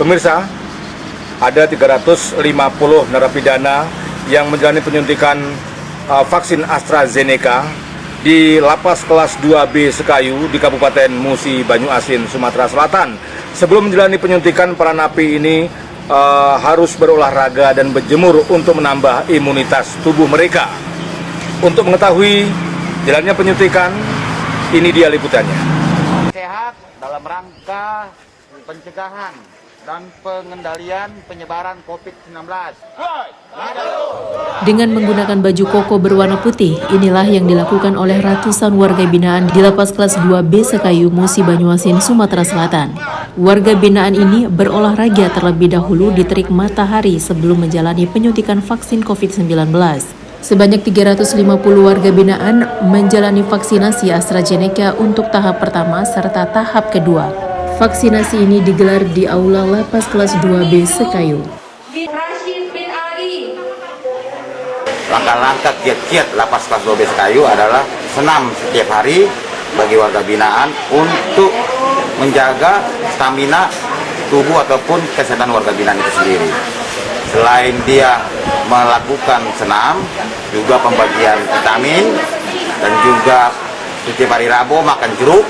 Pemirsa, ada 350 narapidana yang menjalani penyuntikan vaksin AstraZeneca di Lapas Kelas 2B Sekayu di Kabupaten Musi Banyuasin, Sumatera Selatan. Sebelum menjalani penyuntikan, para napi ini harus berolahraga dan berjemur untuk menambah imunitas tubuh mereka. Untuk mengetahui jalannya penyuntikan, ini dia liputannya. Sehat dalam rangka pencegahan dan pengendalian penyebaran COVID-19. Dengan menggunakan baju koko berwarna putih, inilah yang dilakukan oleh ratusan warga binaan di Lapas Kelas 2B Sekayu, Musi Banyuasin, Sumatera Selatan. Warga binaan ini berolahraga terlebih dahulu di terik matahari sebelum menjalani penyuntikan vaksin COVID-19. Sebanyak 350 warga binaan menjalani vaksinasi AstraZeneca untuk tahap pertama serta tahap kedua. Vaksinasi ini digelar di Aula Lapas Kelas 2B Sekayu. Langkah-langkah kiat-kiat Lapas Kelas 2B Sekayu adalah senam setiap hari bagi warga binaan untuk menjaga stamina tubuh ataupun kesehatan warga binaan itu sendiri. Selain dia melakukan senam, juga pembagian vitamin, dan juga setiap hari Rabu makan jeruk,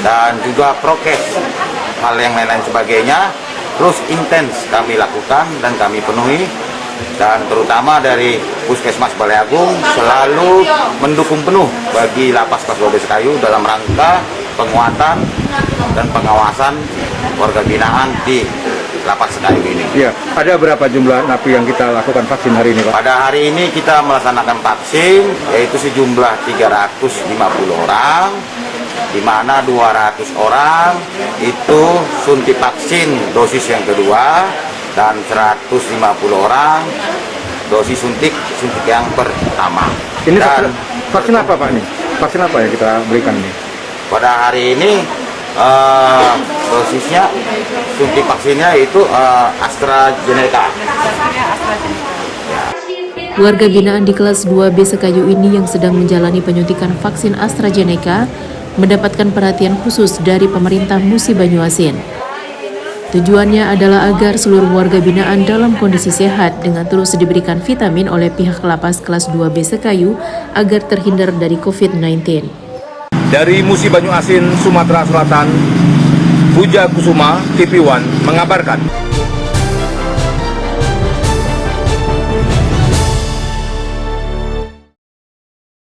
dan juga prokes, hal yang lain-lain sebagainya, terus intens kami lakukan dan kami penuhi. Dan terutama dari Puskesmas Balai Agung selalu mendukung penuh bagi Lapas Kelas 2B Sekayu dalam rangka penguatan dan pengawasan warga binaan di Lapas Sekayu ini. Ya, ada berapa jumlah napi yang kita lakukan vaksin hari ini, Pak? Pada hari ini kita melaksanakan vaksin yaitu sejumlah 350 orang, di mana 200 orang itu suntik vaksin dosis yang kedua dan 150 orang dosis suntik yang pertama. Ini dan vaksin apa, Pak? Nih, vaksin apa yang kita berikan ini? Pada hari ini dosisnya suntik vaksinnya itu AstraZeneca. Warga binaan di kelas 2B Sekayu ini yang sedang menjalani penyuntikan vaksin AstraZeneca mendapatkan perhatian khusus dari pemerintah Musi Banyuasin. Tujuannya adalah agar seluruh warga binaan dalam kondisi sehat dengan terus diberikan vitamin oleh pihak Lapas Kelas 2B Sekayu agar terhindar dari COVID-19. Dari Musi Banyuasin, Sumatera Selatan, Puja Kusuma, TV One mengabarkan.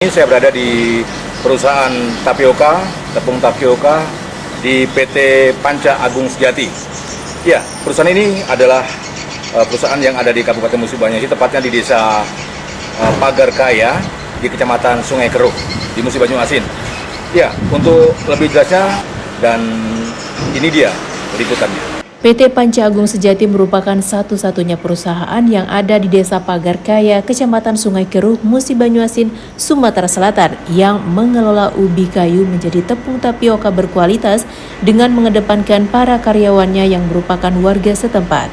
Ini saya berada di perusahaan tapioka, tepung tapioka di PT Panca Agung Sejati. Ya, perusahaan ini adalah perusahaan yang ada di Kabupaten Musi Banyuasin, tepatnya di Desa Pagarkaya di Kecamatan Sungai Keruh di Musi Banyuasin. Ya, untuk lebih jelasnya, dan ini dia liputannya. PT Panca Agung Sejati merupakan satu-satunya perusahaan yang ada di Desa Pagarkaya, Kecamatan Sungai Keruh, Musi Banyuasin, Sumatera Selatan yang mengelola ubi kayu menjadi tepung tapioka berkualitas dengan mengedepankan para karyawannya yang merupakan warga setempat.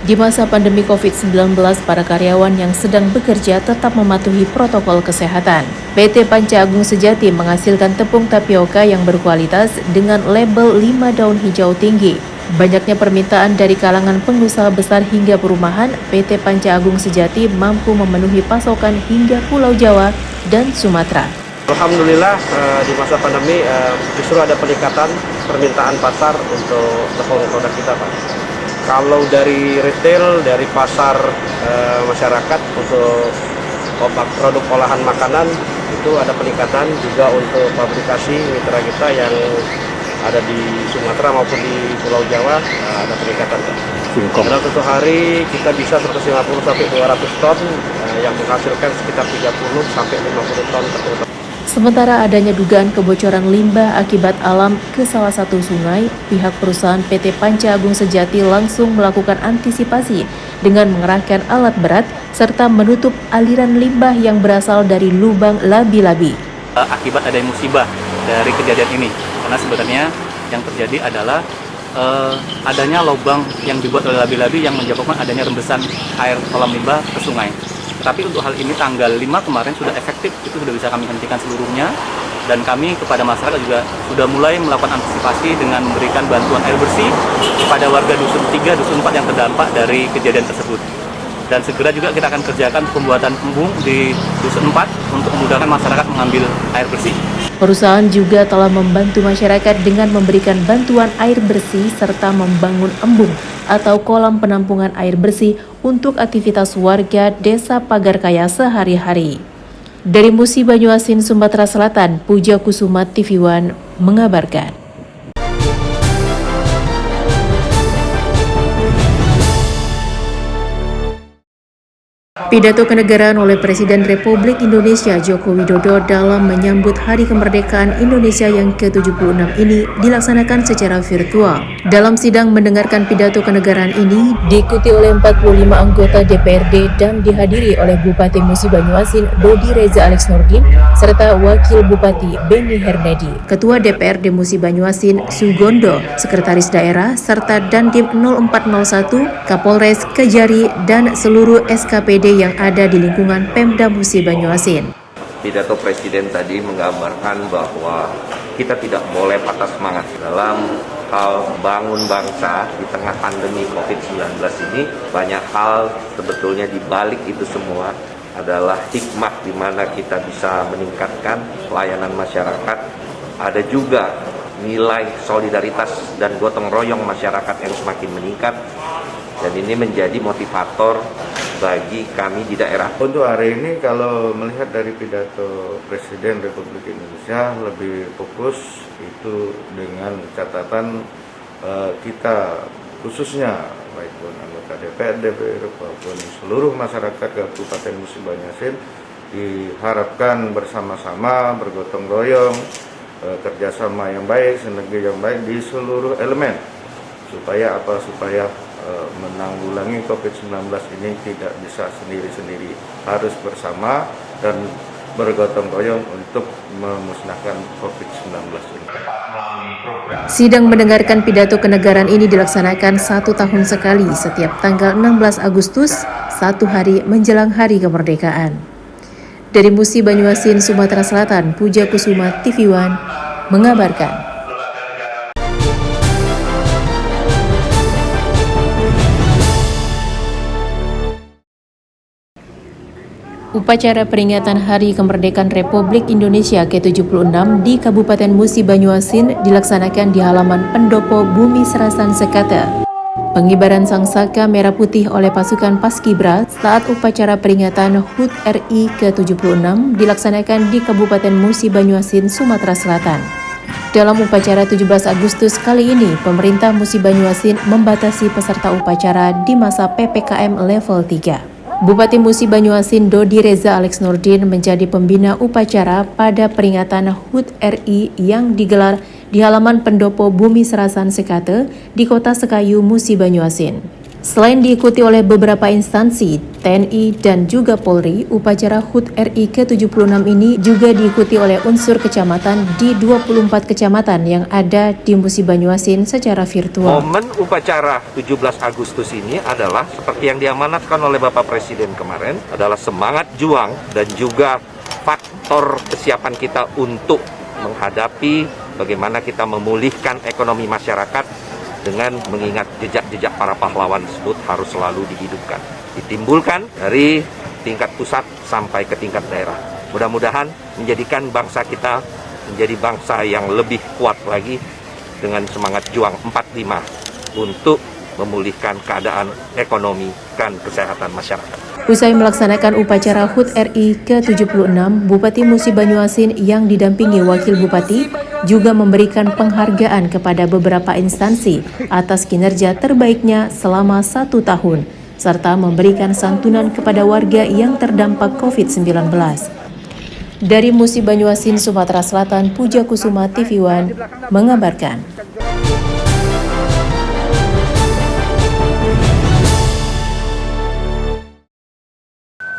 Di masa pandemi COVID-19, para karyawan yang sedang bekerja tetap mematuhi protokol kesehatan. PT Panca Agung Sejati menghasilkan tepung tapioka yang berkualitas dengan label 5 daun hijau tinggi. Banyaknya permintaan dari kalangan pengusaha besar hingga perumahan, PT Panca Agung Sejati mampu memenuhi pasokan hingga Pulau Jawa dan Sumatera. Alhamdulillah di masa pandemi justru ada peningkatan permintaan pasar untuk tepung produk kita, Pak. Kalau dari retail, dari pasar masyarakat untuk produk olahan makanan itu ada peningkatan, juga untuk pabrikasi mitra kita yang ada di Sumatera maupun di Pulau Jawa ada peningkatan. Dalam satu hari kita bisa 150 sampai 200 ton yang menghasilkan sekitar 30 sampai 50 ton per ton. Sementara adanya dugaan kebocoran limbah akibat alam ke salah satu sungai, pihak perusahaan PT Panca Agung Sejati langsung melakukan antisipasi dengan mengerahkan alat berat serta menutup aliran limbah yang berasal dari lubang labi-labi. Akibat adanya musibah dari kejadian ini, karena sebenarnya yang terjadi adalah adanya lubang yang dibuat oleh labi-labi yang menyebabkan adanya rembesan air kolam limbah ke sungai. Tapi untuk hal ini tanggal 5 kemarin sudah efektif, itu sudah bisa kami hentikan seluruhnya. Dan kami kepada masyarakat juga sudah mulai melakukan antisipasi dengan memberikan bantuan air bersih kepada warga Dusun 3, Dusun 4 yang terdampak dari kejadian tersebut. Dan segera juga kita akan kerjakan pembuatan embung di Dusun 4 untuk memudahkan masyarakat mengambil air bersih. Perusahaan juga telah membantu masyarakat dengan memberikan bantuan air bersih serta membangun embung atau kolam penampungan air bersih untuk aktivitas warga Desa Pagarkaya sehari-hari. Dari Musi Banyuasin, Sumatera Selatan, Puja Kusuma TV One mengabarkan. Pidato kenegaraan oleh Presiden Republik Indonesia Joko Widodo dalam menyambut Hari Kemerdekaan Indonesia yang ke-76 ini dilaksanakan secara virtual. Dalam sidang mendengarkan pidato kenegaraan ini diikuti oleh 45 anggota DPRD dan dihadiri oleh Bupati Musi Banyuasin Dodi Reza Alex Nurdin serta Wakil Bupati Beni Hernedi, Ketua DPRD Musi Banyuasin Sugondo, Sekretaris Daerah serta Dandim 0401, Kapolres, Kejari dan seluruh SKPD yang ada di lingkungan Pemda Musi Banyuasin. Pidato Presiden tadi menggambarkan bahwa kita tidak boleh patah semangat dalam hal bangun bangsa di tengah pandemi COVID-19 ini. Banyak hal sebetulnya di balik itu semua adalah hikmah di mana kita bisa meningkatkan pelayanan masyarakat. Ada juga nilai solidaritas dan gotong royong masyarakat yang semakin meningkat. Dan ini menjadi motivator bagi kami di daerah. Untuk hari ini kalau melihat dari pidato Presiden Republik Indonesia lebih fokus itu dengan catatan kita khususnya baik pun anggota DPRD maupun seluruh masyarakat Kabupaten Musi Banyuasin diharapkan bersama-sama bergotong royong, kerjasama yang baik, sinergi yang baik di seluruh elemen supaya menanggulangi COVID-19 ini tidak bisa sendiri-sendiri, harus bersama dan bergotong royong untuk memusnahkan COVID-19 ini. Sidang mendengarkan pidato kenegaraan ini dilaksanakan 1 tahun sekali setiap tanggal 16 Agustus, 1 hari menjelang Hari Kemerdekaan. Dari Musi Banyuasin, Sumatera Selatan, Puja Kusuma TV One mengabarkan. Upacara peringatan Hari Kemerdekaan Republik Indonesia ke-76 di Kabupaten Musi Banyuasin dilaksanakan di halaman Pendopo Bumi Serasan Sekate. Pengibaran sangsaka merah putih oleh pasukan Paskibra saat upacara peringatan HUT RI ke-76 dilaksanakan di Kabupaten Musi Banyuasin, Sumatera Selatan. Dalam upacara 17 Agustus kali ini, pemerintah Musi Banyuasin membatasi peserta upacara di masa PPKM level 3. Bupati Musi Banyuasin Dodi Reza Alex Nurdin menjadi pembina upacara pada peringatan HUT RI yang digelar di halaman Pendopo Bumi Serasan Sekate di Kota Sekayu, Musi Banyuasin. Selain diikuti oleh beberapa instansi, TNI dan juga Polri, upacara HUT RI ke-76 ini juga diikuti oleh unsur kecamatan di 24 kecamatan yang ada di Musi Banyuasin secara virtual. Momen upacara 17 Agustus ini adalah seperti yang diamanatkan oleh Bapak Presiden kemarin, adalah semangat juang dan juga faktor kesiapan kita untuk menghadapi bagaimana kita memulihkan ekonomi masyarakat dengan mengingat jejak-jejak para pahlawan tersebut harus selalu dihidupkan, ditimbulkan dari tingkat pusat sampai ke tingkat daerah. Mudah-mudahan menjadikan bangsa kita menjadi bangsa yang lebih kuat lagi dengan semangat juang 45 untuk memulihkan keadaan ekonomi dan kesehatan masyarakat. Usai melaksanakan upacara HUT RI ke-76, Bupati Musi Banyuasin yang didampingi Wakil Bupati juga memberikan penghargaan kepada beberapa instansi atas kinerja terbaiknya selama 1 tahun, serta memberikan santunan kepada warga yang terdampak COVID-19. Dari Musi Banyuasin, Sumatera Selatan, Puja Kusuma TV One mengabarkan.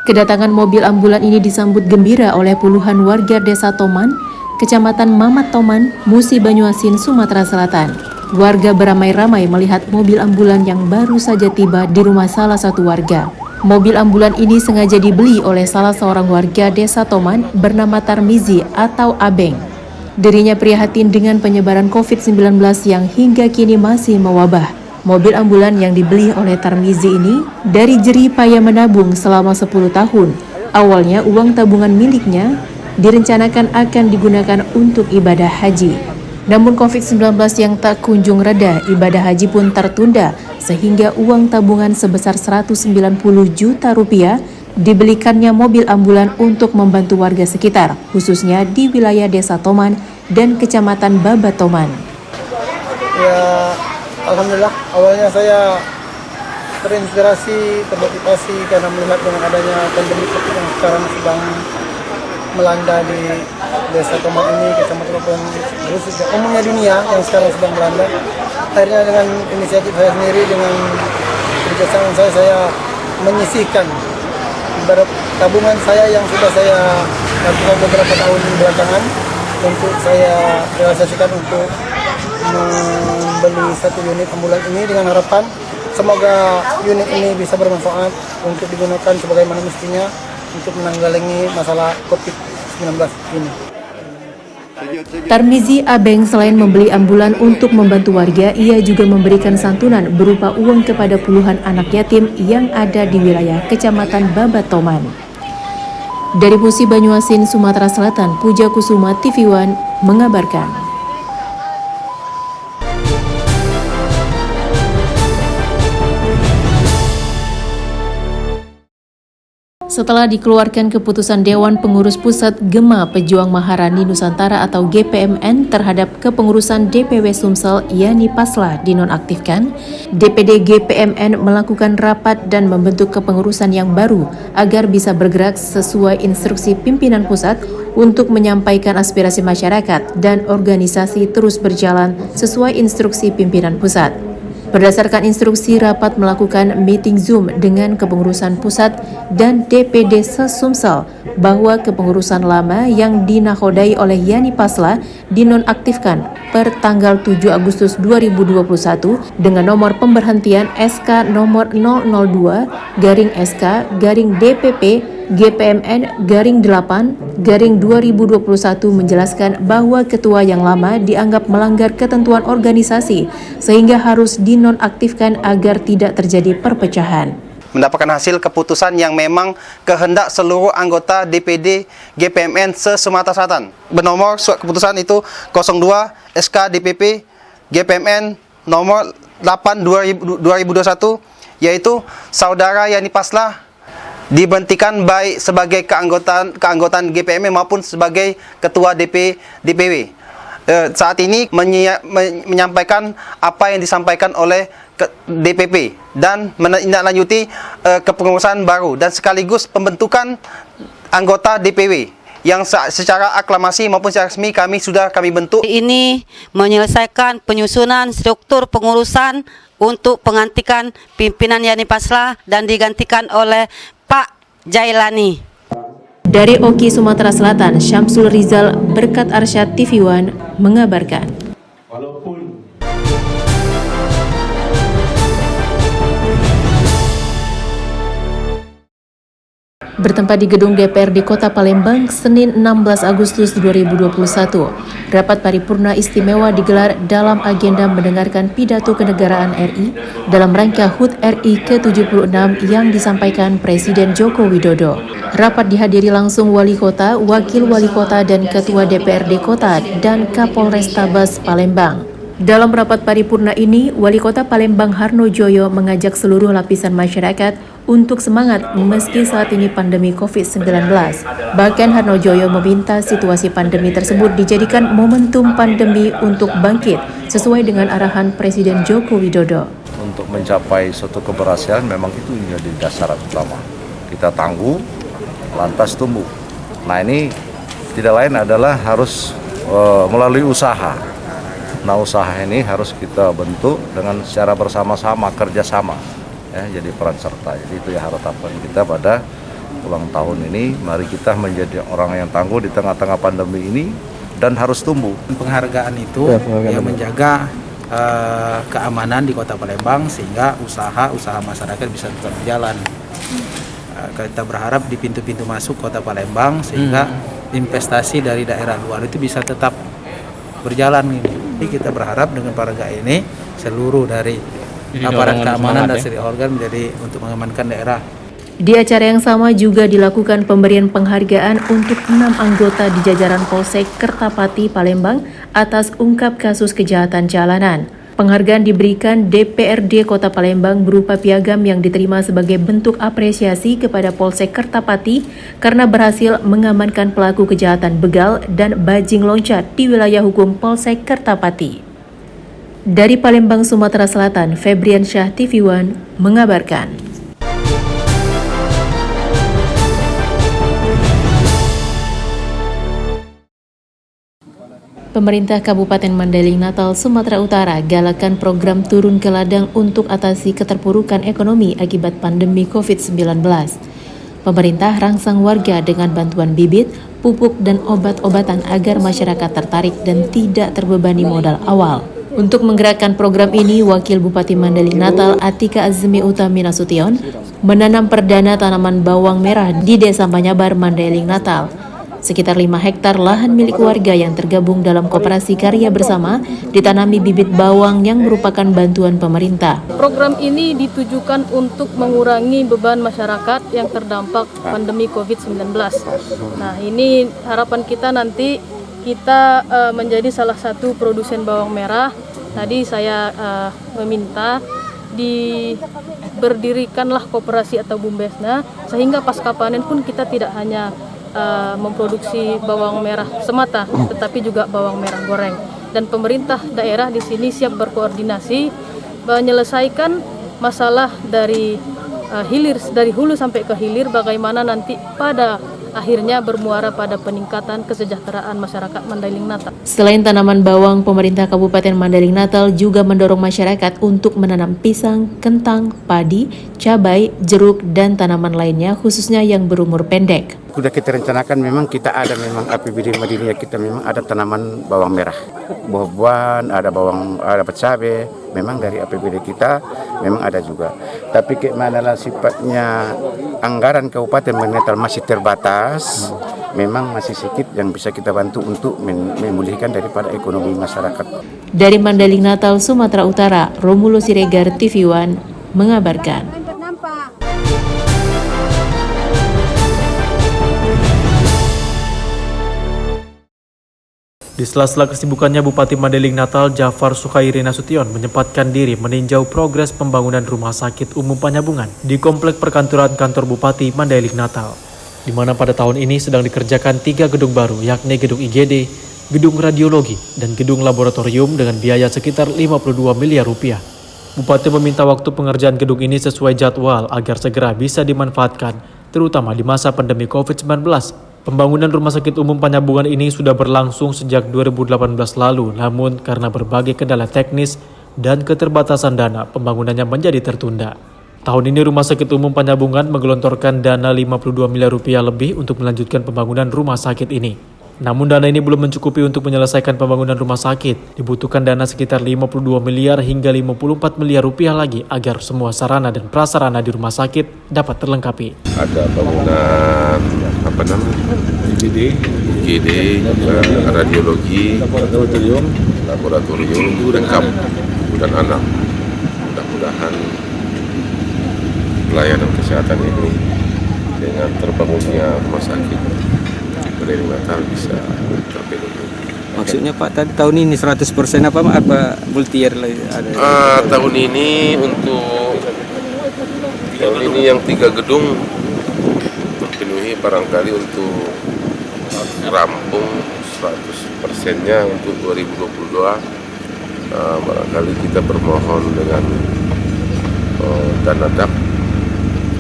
Kedatangan mobil ambulan ini disambut gembira oleh puluhan warga Desa Toman, Kecamatan Mamat Toman, Musi Banyuasin, Sumatera Selatan. Warga beramai-ramai melihat mobil ambulan yang baru saja tiba di rumah salah satu warga. Mobil ambulan ini sengaja dibeli oleh salah seorang warga Desa Toman bernama Tarmizi atau Abeng. Dirinya prihatin dengan penyebaran COVID-19 yang hingga kini masih mewabah. Mobil ambulan yang dibeli oleh Tarmizi ini dari jerih payah menabung selama 10 tahun. Awalnya uang tabungan miliknya direncanakan akan digunakan untuk ibadah haji. Namun COVID-19 yang tak kunjung reda, ibadah haji pun tertunda sehingga uang tabungan sebesar 190 juta rupiah dibelikannya mobil ambulan untuk membantu warga sekitar, khususnya di wilayah Desa Toman dan Kecamatan Babatoman. Ya, alhamdulillah awalnya saya terinspirasi, termotivasi karena melihat dengan adanya pandemi COVID yang sekarang sedang melanda di Desa Toman ini, Kecamatan Babatoman, khususnya umumnya dunia yang sekarang sedang melanda. Akhirnya dengan inisiatif saya sendiri, dengan kerjasama saya menyisihkan ibarat tabungan saya yang sudah saya lakukan beberapa tahun belakangan untuk saya realisasikan untuk membeli satu unit ambulan ini dengan harapan semoga unit ini bisa bermanfaat untuk digunakan sebagaimana mestinya untuk menanggulangi masalah COVID-19 ini. Tarmizi Abeng selain membeli ambulan untuk membantu warga, ia juga memberikan santunan berupa uang kepada puluhan anak yatim yang ada di wilayah Kecamatan Babatoman. Dari Musi Banyuasin, Sumatera Selatan, Puja Kusuma, TV One mengabarkan. Setelah dikeluarkan keputusan Dewan Pengurus Pusat Gema Pejuang Maharani Nusantara atau GPMN terhadap kepengurusan DPW Sumsel Yani Paslah dinonaktifkan, DPD GPMN melakukan rapat dan membentuk kepengurusan yang baru agar bisa bergerak sesuai instruksi pimpinan pusat untuk menyampaikan aspirasi masyarakat dan organisasi terus berjalan sesuai instruksi pimpinan pusat. Berdasarkan instruksi, rapat melakukan meeting Zoom dengan kepengurusan pusat dan DPD se-Sumsel bahwa kepengurusan lama yang dinakodai oleh Yani Paslah dinonaktifkan per tanggal 7 Agustus 2021 dengan nomor pemberhentian SK nomor 002/SK/DPP GPMN _8/2021 menjelaskan bahwa ketua yang lama dianggap melanggar ketentuan organisasi sehingga harus dinonaktifkan agar tidak terjadi perpecahan. Mendapatkan hasil keputusan yang memang kehendak seluruh anggota DPD GPMN se-Sumatera Selatan. Bernomor surat keputusan itu 02 SK DPP GPMN nomor 8/2021, yaitu saudara Yani Paslah diberhentikan baik sebagai keanggotaan GPMN maupun sebagai ketua DPW. Saat ini menyampaikan apa yang disampaikan oleh DPP dan menindaklanjuti kepengurusan baru dan sekaligus pembentukan anggota DPW yang secara aklamasi maupun secara resmi kami bentuk. Ini menyelesaikan penyusunan struktur pengurusan untuk penggantikan pimpinan Yani Paslah dan digantikan oleh Pak Jailani. Dari Oki, Sumatera Selatan, Syamsul Rizal, Berkat Arsyad, TV One mengabarkan. Bertempat di gedung DPRD Kota Palembang, Senin 16 Agustus 2021, rapat paripurna istimewa digelar dalam agenda mendengarkan pidato kenegaraan RI dalam rangka HUT RI ke-76 yang disampaikan Presiden Joko Widodo. Rapat dihadiri langsung Wali Kota, Wakil Wali Kota, dan Ketua DPRD Kota dan Kapolrestabes Palembang. Dalam rapat paripurna ini, Wali Kota Palembang Harno Joyo mengajak seluruh lapisan masyarakat untuk semangat meski saat ini pandemi COVID-19. Bahkan Harno Joyo meminta situasi pandemi tersebut dijadikan momentum pandemi untuk bangkit sesuai dengan arahan Presiden Joko Widodo. Untuk mencapai suatu keberhasilan memang itu menjadi dasar utama. Kita tangguh, lantas tumbuh. Nah ini tidak lain adalah harus melalui usaha. Nah usaha ini harus kita bentuk dengan secara bersama-sama, kerjasama, ya, jadi peran serta. Jadi itu ya harapan kita pada ulang tahun ini. Mari kita menjadi orang yang tangguh di tengah-tengah pandemi ini dan harus tumbuh. Penghargaan itu yang menjaga keamanan di Kota Palembang sehingga usaha masyarakat bisa tetap berjalan. Kita berharap di pintu-pintu masuk Kota Palembang sehingga investasi dari daerah luar itu bisa tetap berjalan ini. Jadi kita berharap dengan paraga ini seluruh dari aparat keamanan dan stakeholder menjadi untuk mengamankan daerah. Di acara yang sama juga dilakukan pemberian penghargaan untuk 6 anggota di jajaran Polsek Kertapati, Palembang atas ungkap kasus kejahatan jalanan. Penghargaan diberikan DPRD Kota Palembang berupa piagam yang diterima sebagai bentuk apresiasi kepada Polsek Kertapati karena berhasil mengamankan pelaku kejahatan begal dan bajing loncat di wilayah hukum Polsek Kertapati. Dari Palembang, Sumatera Selatan, Febrian Syah, TV One mengabarkan. Pemerintah Kabupaten Mandailing Natal, Sumatera Utara galakan program turun ke ladang untuk atasi keterpurukan ekonomi akibat pandemi COVID-19. Pemerintah rangsang warga dengan bantuan bibit, pupuk, dan obat-obatan agar masyarakat tertarik dan tidak terbebani modal awal. Untuk menggerakkan program ini, Wakil Bupati Mandailing Natal Atika Azmi Utami Nasution menanam perdana tanaman bawang merah di Desa Manyabar, Mandailing Natal. Sekitar 5 hektar lahan milik warga yang tergabung dalam koperasi karya bersama ditanami bibit bawang yang merupakan bantuan pemerintah. Program ini ditujukan untuk mengurangi beban masyarakat yang terdampak pandemi COVID-19. Nah, ini harapan kita nanti kita menjadi salah satu produsen bawang merah. Tadi saya meminta berdirikanlah koperasi atau bumdesna sehingga pasca panen pun kita tidak hanya memproduksi bawang merah semata, tetapi juga bawang merah goreng. Dan pemerintah daerah di sini siap berkoordinasi menyelesaikan masalah dari hulu sampai ke hilir, bagaimana nanti pada akhirnya bermuara pada peningkatan kesejahteraan masyarakat Mandailing Natal. Selain tanaman bawang, pemerintah Kabupaten Mandailing Natal juga mendorong masyarakat untuk menanam pisang, kentang, padi, cabai, jeruk, dan tanaman lainnya khususnya yang berumur pendek. Sudah kita rencanakan memang kita ada memang APBD Madinah kita memang ada tanaman bawang merah, buah-buahan, ada cabai, memang dari APBD kita memang ada juga. Tapi kemana sifatnya anggaran Kabupaten Mandailing Natal masih terbatas, memang masih sedikit yang bisa kita bantu untuk memulihkan daripada ekonomi masyarakat. Dari Mandailing Natal, Sumatera Utara, Romulo Siregar, TV One mengabarkan. Di sela-sela kesibukannya, Bupati Mandailing Natal Jafar Sukhairi Nasution menyempatkan diri meninjau progres pembangunan Rumah Sakit Umum Panyabungan di Komplek Perkantoran Kantor Bupati Mandailing Natal, di mana pada tahun ini sedang dikerjakan 3 gedung baru, yakni gedung IGD, gedung radiologi, dan gedung laboratorium dengan biaya sekitar 52 miliar rupiah. Bupati meminta waktu pengerjaan gedung ini sesuai jadwal agar segera bisa dimanfaatkan, terutama di masa pandemi COVID-19. Pembangunan Rumah Sakit Umum Panyabungan ini sudah berlangsung sejak 2018 lalu, namun karena berbagai kendala teknis dan keterbatasan dana, pembangunannya menjadi tertunda. Tahun ini Rumah Sakit Umum Panyabungan menggelontorkan dana 52 miliar rupiah lebih untuk melanjutkan pembangunan rumah sakit ini. Namun dana ini belum mencukupi untuk menyelesaikan pembangunan rumah sakit. Dibutuhkan dana sekitar 52 miliar hingga 54 miliar rupiah lagi agar semua sarana dan prasarana di rumah sakit dapat terlengkapi. Ada bangunan IGD, radiologi, laboratorium lengkap dan anak. Mudah-mudahan pelayanan kesehatan ini dengan terbangunnya rumah sakit Mandailing Natal bisa terpenuhi. Maksudnya Pak, tadi tahun ini 100% apa multi year ada? Tahun ini yang 3 gedung terpenuhi, barangkali untuk rampung 100%-nya untuk 2022 barangkali kita bermohon dengan dana DAP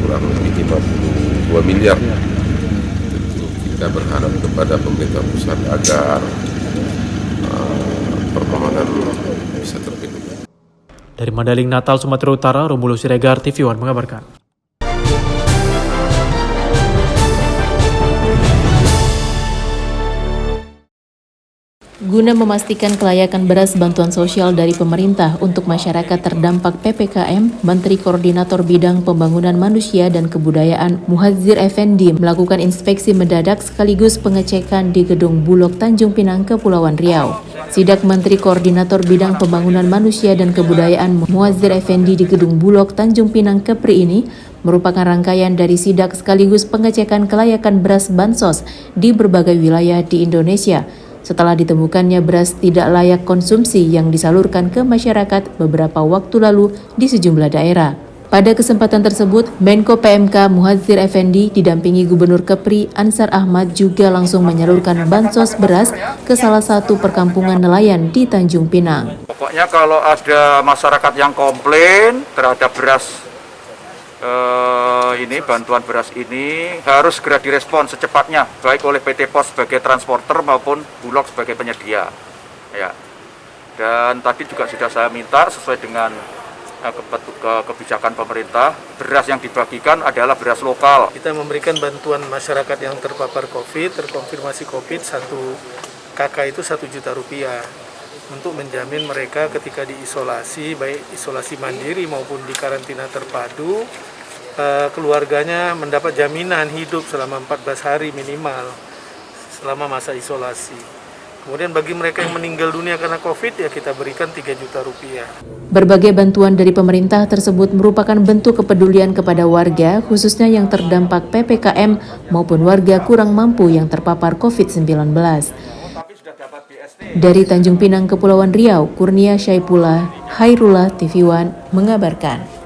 kurang lebih 52 miliar. Kita berharap kepada pemerintah pusat agar permohonan bisa terpenuhi. Dari Mandailing Natal, Sumatera Utara, Romulo Siregar, TV One mengabarkan. Guna memastikan kelayakan beras bantuan sosial dari pemerintah untuk masyarakat terdampak PPKM, Menteri Koordinator Bidang Pembangunan Manusia dan Kebudayaan Muhadzir Effendi melakukan inspeksi mendadak sekaligus pengecekan di Gedung Bulog Tanjung Pinang, Kepulauan Riau. Sidak Menteri Koordinator Bidang Pembangunan Manusia dan Kebudayaan Muhadjir Effendi di Gedung Bulog Tanjung Pinang Kepri ini merupakan rangkaian dari sidak sekaligus pengecekan kelayakan beras bansos di berbagai wilayah di Indonesia setelah ditemukannya beras tidak layak konsumsi yang disalurkan ke masyarakat beberapa waktu lalu di sejumlah daerah. Pada kesempatan tersebut, Menko PMK Muhadjir Effendi didampingi Gubernur Kepri Ansar Ahmad juga langsung menyalurkan bansos beras ke salah satu perkampungan nelayan di Tanjung Pinang. Pokoknya kalau ada masyarakat yang komplain terhadap beras bantuan beras ini harus segera direspon secepatnya, baik oleh PT Pos sebagai transporter maupun Bulog sebagai penyedia. Ya. Dan tadi juga sudah saya minta sesuai dengan kebijakan pemerintah, beras yang dibagikan adalah beras lokal. Kita memberikan bantuan masyarakat yang terpapar COVID, terkonfirmasi COVID, 1 KK itu 1 juta rupiah untuk menjamin mereka ketika diisolasi, baik isolasi mandiri maupun di karantina terpadu, keluarganya mendapat jaminan hidup selama 14 hari minimal selama masa isolasi. Kemudian bagi mereka yang meninggal dunia karena COVID, ya kita berikan 3 juta rupiah. Berbagai bantuan dari pemerintah tersebut merupakan bentuk kepedulian kepada warga, khususnya yang terdampak PPKM maupun warga kurang mampu yang terpapar COVID-19. Dari Tanjung Pinang, Kepulauan Riau, Kurnia Syaipullah, Hairullah TV One mengabarkan.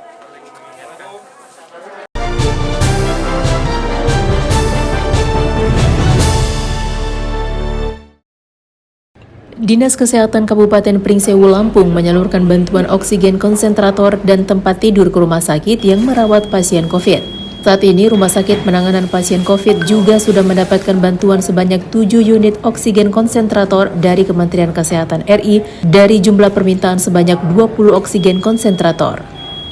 Dinas Kesehatan Kabupaten Pringsewu, Lampung menyalurkan bantuan oksigen konsentrator dan tempat tidur ke rumah sakit yang merawat pasien COVID. Saat ini, Rumah Sakit Penanganan Pasien COVID juga sudah mendapatkan bantuan sebanyak 7 unit oksigen konsentrator dari Kementerian Kesehatan RI dari jumlah permintaan sebanyak 20 oksigen konsentrator.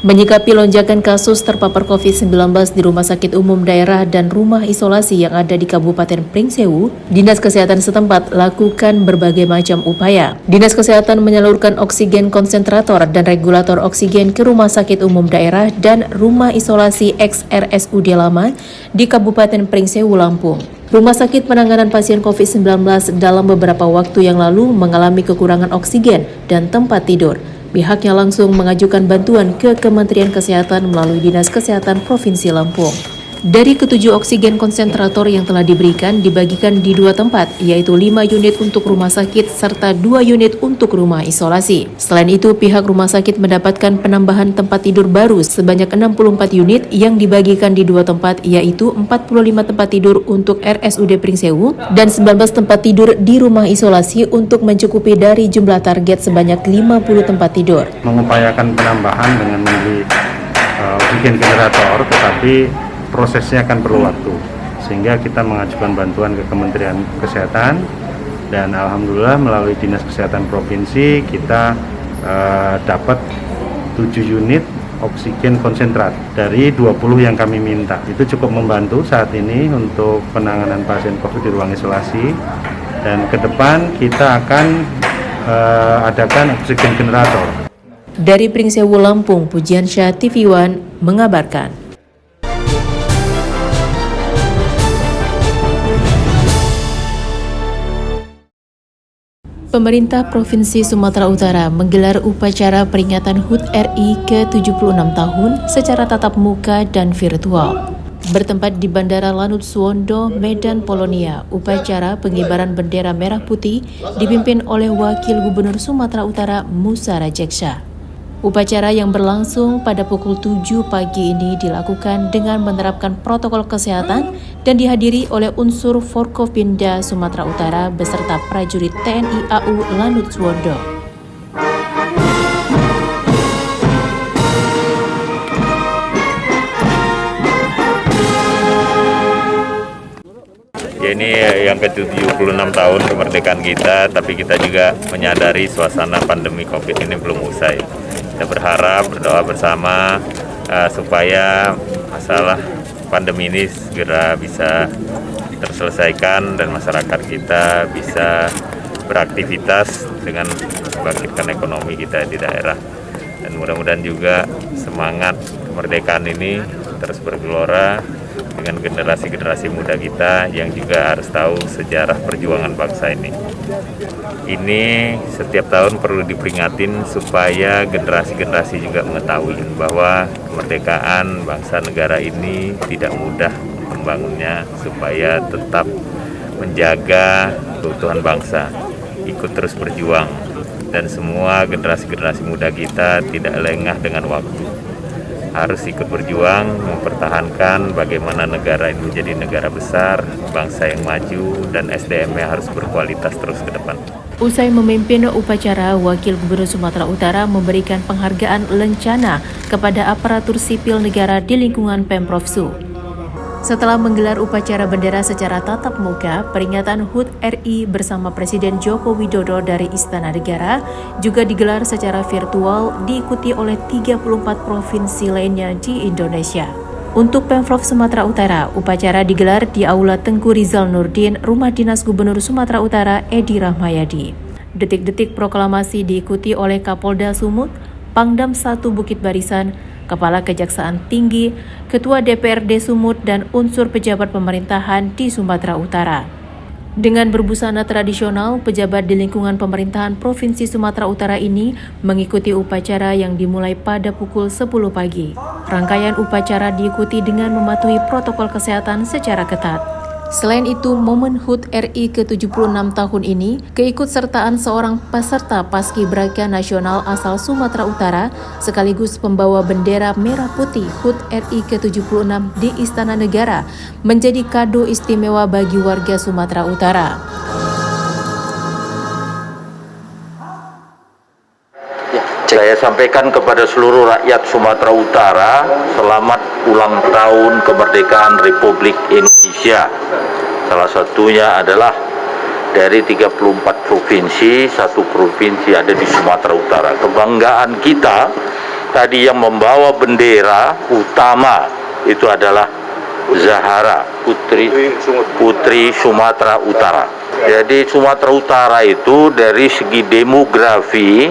Menyikapi lonjakan kasus terpapar COVID-19 di rumah sakit umum daerah dan rumah isolasi yang ada di Kabupaten Pringsewu, Dinas Kesehatan setempat lakukan berbagai macam upaya. Dinas Kesehatan menyalurkan oksigen konsentrator dan regulator oksigen ke rumah sakit umum daerah dan rumah isolasi ex-RSUD lama di Kabupaten Pringsewu, Lampung. Rumah Sakit Penanganan Pasien COVID-19 dalam beberapa waktu yang lalu mengalami kekurangan oksigen dan tempat tidur. Pihaknya langsung mengajukan bantuan ke Kementerian Kesehatan melalui Dinas Kesehatan Provinsi Lampung. Dari ke-7 oksigen konsentrator yang telah diberikan dibagikan di 2 tempat, yaitu 5 unit untuk rumah sakit serta 2 unit untuk rumah isolasi. Selain itu, pihak rumah sakit mendapatkan penambahan tempat tidur baru sebanyak 64 unit yang dibagikan di 2 tempat, yaitu 45 tempat tidur untuk RSUD Pringsewu dan 19 tempat tidur di rumah isolasi untuk mencukupi dari jumlah target sebanyak 50 tempat tidur. Mengupayakan penambahan dengan membeli oksigen generator, tetapi prosesnya akan perlu waktu, sehingga kita mengajukan bantuan ke Kementerian Kesehatan dan alhamdulillah melalui Dinas Kesehatan Provinsi kita dapat 7 unit oksigen konsentrat dari 20 yang kami minta. Itu cukup membantu saat ini untuk penanganan pasien COVID di ruang isolasi, dan ke depan kita akan adakan oksigen generator. Dari Pringsewu, Lampung, Pujiansyah TV One mengabarkan. Pemerintah Provinsi Sumatera Utara menggelar upacara peringatan HUT RI ke-76 tahun secara tatap muka dan virtual. Bertempat di Bandara Lanut Suwondo, Medan, Polonia, upacara pengibaran bendera merah putih dipimpin oleh Wakil Gubernur Sumatera Utara Musa Rajeksa. Upacara yang berlangsung pada pukul 7 pagi ini dilakukan dengan menerapkan protokol kesehatan dan dihadiri oleh unsur Forkopimda Sumatera Utara beserta prajurit TNI AU Lanut Suwondo. Ya, ini yang ke-76 tahun kemerdekaan kita, tapi kita juga menyadari suasana pandemi COVID ini belum usai. Kita berharap, berdoa bersama supaya masalah pandemi ini segera bisa terselesaikan dan masyarakat kita bisa beraktivitas dengan membangkitkan ekonomi kita di daerah. Dan mudah-mudahan juga semangat kemerdekaan ini terus bergelora dengan generasi-generasi muda kita yang juga harus tahu sejarah perjuangan bangsa ini. Ini setiap tahun perlu diperingatin supaya generasi-generasi juga mengetahui bahwa kemerdekaan bangsa negara ini tidak mudah membangunnya, supaya tetap menjaga keutuhan bangsa, ikut terus berjuang, dan semua generasi-generasi muda kita tidak lengah dengan waktu. Harus ikut berjuang, mempertahankan bagaimana negara ini menjadi negara besar, bangsa yang maju, dan SDM-nya harus berkualitas terus ke depan. Usai memimpin upacara, Wakil Gubernur Sumatera Utara memberikan penghargaan lencana kepada aparatur sipil negara di lingkungan Pemprov Su. Setelah menggelar upacara bendera secara tatap muka, peringatan HUT RI bersama Presiden Joko Widodo dari Istana Negara juga digelar secara virtual, diikuti oleh 34 provinsi lainnya di Indonesia. Untuk Pemprov Sumatera Utara, upacara digelar di Aula Tengku Rizal Nurdin, Rumah Dinas Gubernur Sumatera Utara Edi Rahmayadi. Detik-detik proklamasi diikuti oleh Kapolda Sumut, Pangdam 1 Bukit Barisan, Kepala Kejaksaan Tinggi, Ketua DPRD Sumut, dan unsur pejabat pemerintahan di Sumatera Utara. Dengan berbusana tradisional, pejabat di lingkungan pemerintahan Provinsi Sumatera Utara ini mengikuti upacara yang dimulai pada pukul 10 pagi. Rangkaian upacara diikuti dengan mematuhi protokol kesehatan secara ketat. Selain itu, momen HUT RI ke-76 tahun ini, keikutsertaan seorang peserta Paskibraka Nasional asal Sumatera Utara sekaligus pembawa bendera merah putih HUT RI ke-76 di Istana Negara menjadi kado istimewa bagi warga Sumatera Utara. Saya sampaikan kepada seluruh rakyat Sumatera Utara, selamat ulang tahun kemerdekaan Republik Indonesia. Salah satunya adalah dari 34 provinsi, satu provinsi ada di Sumatera Utara. Kebanggaan kita tadi yang membawa bendera utama itu adalah Zahara, putri Sumatera Utara. Jadi Sumatera Utara itu dari segi demografi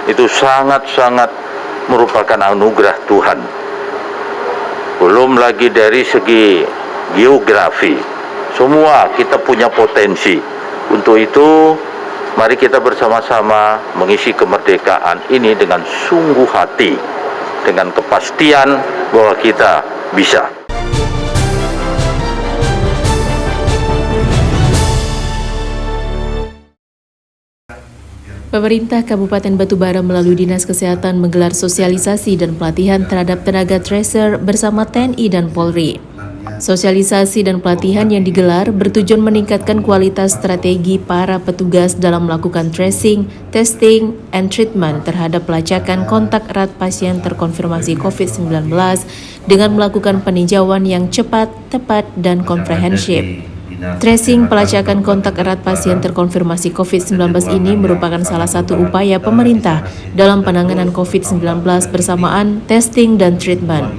itu sangat-sangat merupakan anugerah Tuhan. Belum lagi dari segi geografi. Semua kita punya potensi. Untuk itu, mari kita bersama-sama mengisi kemerdekaan ini dengan sungguh hati, dengan kepastian bahwa kita bisa. Pemerintah Kabupaten Batubara melalui Dinas Kesehatan menggelar sosialisasi dan pelatihan terhadap tenaga tracer bersama TNI dan Polri. Sosialisasi dan pelatihan yang digelar bertujuan meningkatkan kualitas strategi para petugas dalam melakukan tracing, testing, and treatment terhadap pelacakan kontak erat pasien terkonfirmasi COVID-19 dengan melakukan peninjauan yang cepat, tepat, dan komprehensif. Tracing pelacakan kontak erat pasien terkonfirmasi COVID-19 ini merupakan salah satu upaya pemerintah dalam penanganan COVID-19 bersamaan testing dan treatment.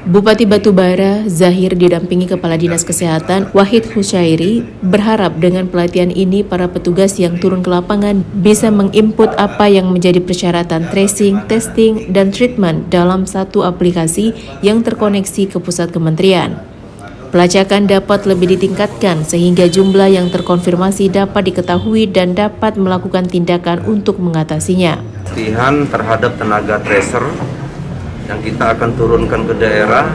Bupati Batubara, Zahir didampingi Kepala Dinas Kesehatan, Wahid Husyairi, berharap dengan pelatihan ini para petugas yang turun ke lapangan bisa menginput apa yang menjadi persyaratan tracing, testing, dan treatment dalam satu aplikasi yang terkoneksi ke pusat kementerian. Pelacakan dapat lebih ditingkatkan sehingga jumlah yang terkonfirmasi dapat diketahui dan dapat melakukan tindakan untuk mengatasinya. Pelatihan terhadap tenaga tracer yang kita akan turunkan ke daerah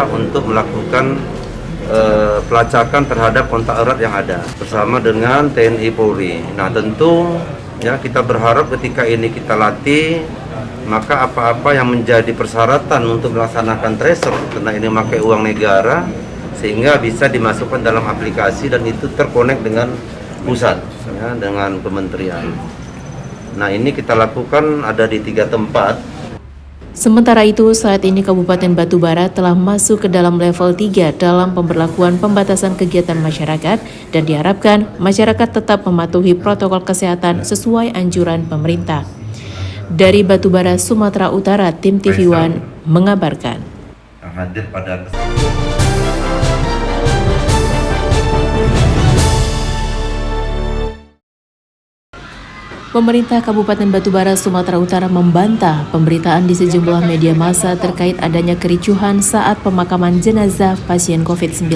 untuk melakukan pelacakan terhadap kontak erat yang ada bersama dengan TNI Polri. Nah tentu ya kita berharap ketika ini kita latih, maka apa-apa yang menjadi persyaratan untuk melaksanakan tracer karena ini memakai uang negara sehingga bisa dimasukkan dalam aplikasi dan itu terkonek dengan pusat ya, dengan kementerian. Nah ini kita lakukan ada di 3 tempat. Sementara itu, saat ini Kabupaten Batubara telah masuk ke dalam level 3 dalam pemberlakuan pembatasan kegiatan masyarakat dan diharapkan masyarakat tetap mematuhi protokol kesehatan sesuai anjuran pemerintah. Dari Batubara, Sumatera Utara, tim TV One mengabarkan. Hadir pada Pemerintah Kabupaten Batubara, Sumatera Utara membantah pemberitaan di sejumlah media massa terkait adanya kericuhan saat pemakaman jenazah pasien COVID-19.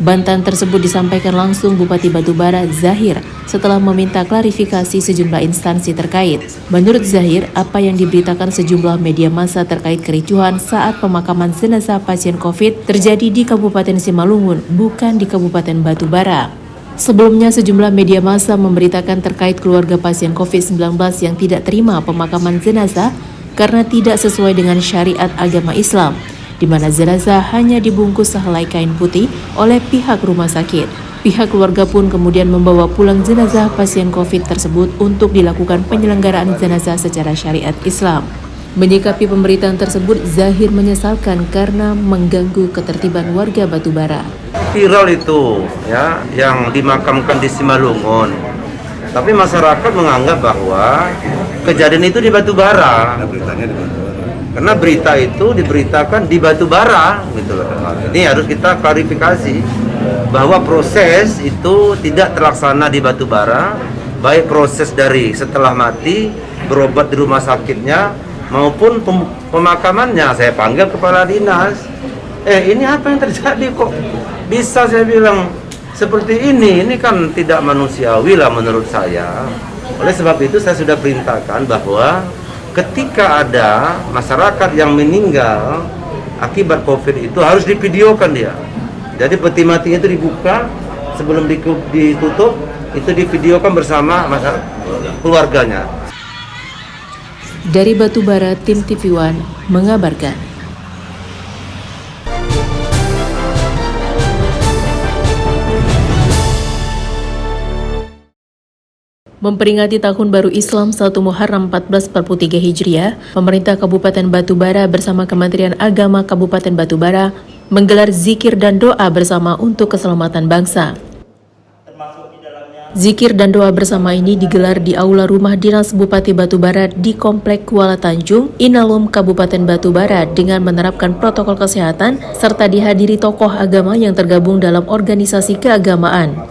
Bantahan tersebut disampaikan langsung Bupati Batubara, Zahir, setelah meminta klarifikasi sejumlah instansi terkait. Menurut Zahir, apa yang diberitakan sejumlah media massa terkait kericuhan saat pemakaman jenazah pasien COVID terjadi di Kabupaten Simalungun, bukan di Kabupaten Batubara. Sebelumnya, sejumlah media massa memberitakan terkait keluarga pasien COVID-19 yang tidak terima pemakaman jenazah karena tidak sesuai dengan syariat agama Islam, di mana jenazah hanya dibungkus sehelai kain putih oleh pihak rumah sakit. Pihak keluarga pun kemudian membawa pulang jenazah pasien COVID tersebut untuk dilakukan penyelenggaraan jenazah secara syariat Islam. Menyikapi pemberitaan tersebut, Zahir menyesalkan karena mengganggu ketertiban warga Batubara. Viral itu ya, yang dimakamkan di Simalungun. Tapi masyarakat menganggap bahwa kejadian itu di Batubara. Karena berita itu diberitakan di Batubara gitu loh. Ini harus kita klarifikasi bahwa proses itu tidak terlaksana di Batubara, baik proses dari setelah mati, berobat di rumah sakitnya maupun pemakamannya. Saya panggil kepala dinas. Ini apa yang terjadi kok? Bisa saya bilang seperti ini kan tidak manusiawi lah menurut saya. Oleh sebab itu saya sudah perintahkan bahwa ketika ada masyarakat yang meninggal akibat COVID itu harus divideokan dia. Jadi peti mati itu dibuka sebelum ditutup, itu divideokan bersama masyarakat keluarganya. Dari Batubara, tim TV One mengabarkan. Memperingati Tahun Baru Islam 1 Muharram 1443 Hijriah, pemerintah Kabupaten Batubara bersama Kementerian Agama Kabupaten Batubara menggelar zikir dan doa bersama untuk keselamatan bangsa. Zikir dan doa bersama ini digelar di Aula Rumah Dinas Bupati Batubara di Komplek Kuala Tanjung, Inalum, Kabupaten Batubara dengan menerapkan protokol kesehatan serta dihadiri tokoh agama yang tergabung dalam organisasi keagamaan.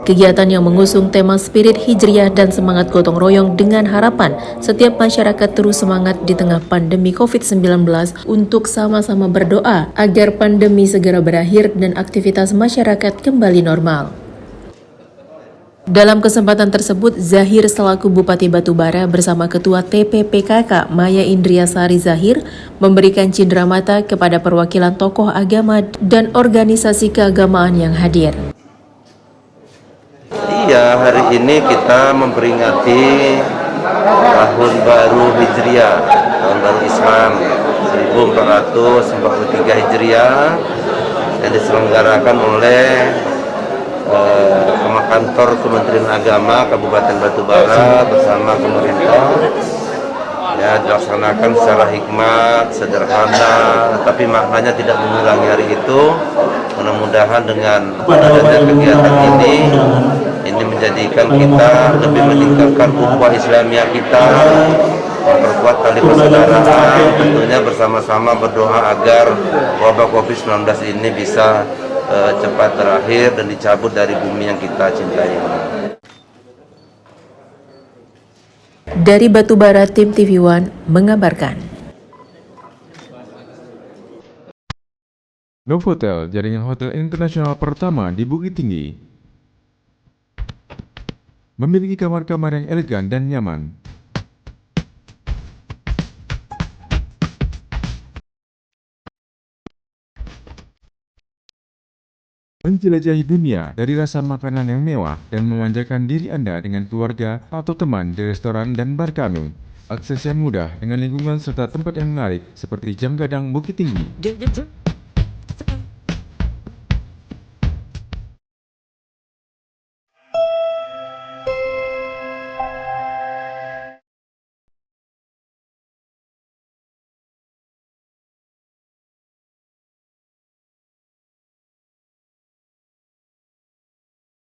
Kegiatan yang mengusung tema spirit hijriah dan semangat gotong royong dengan harapan setiap masyarakat terus semangat di tengah pandemi COVID-19 untuk sama-sama berdoa agar pandemi segera berakhir dan aktivitas masyarakat kembali normal. Dalam kesempatan tersebut, Zahir selaku Bupati Batubara bersama Ketua TPPKK Maya Indriasari Zahir memberikan cindramata kepada perwakilan tokoh agama dan organisasi keagamaan yang hadir. Iya, hari ini kita memperingati Tahun Baru Hijriah, Tahun Baru Islam 1443 Hijriah yang diselenggarakan oleh kantor Kementerian Agama Kabupaten Batubara bersama pemerintah. Ya, dilaksanakan secara hikmat, sederhana, tapi maknanya tidak mengurangi hari itu. Mudah-mudahan dengan adanya kegiatan ini menjadikan kita lebih meningkatkan ukhuwah Islamiyah kita, memperkuat tali persaudaraan, tentunya bersama-sama berdoa agar wabah COVID-19 ini bisa cepat berakhir dan dicabut dari bumi yang kita cintai. Dari Batubara, tim TV One mengabarkan. Novotel, jaringan hotel internasional pertama di Bukit Tinggi, memiliki kamar-kamar yang elegan dan nyaman. Menjelajahi dunia dari rasa makanan yang mewah dan memanjakan diri Anda dengan keluarga atau teman di restoran dan bar kami. Akses yang mudah dengan lingkungan serta tempat yang menarik seperti Jam Gadang Bukit Tinggi.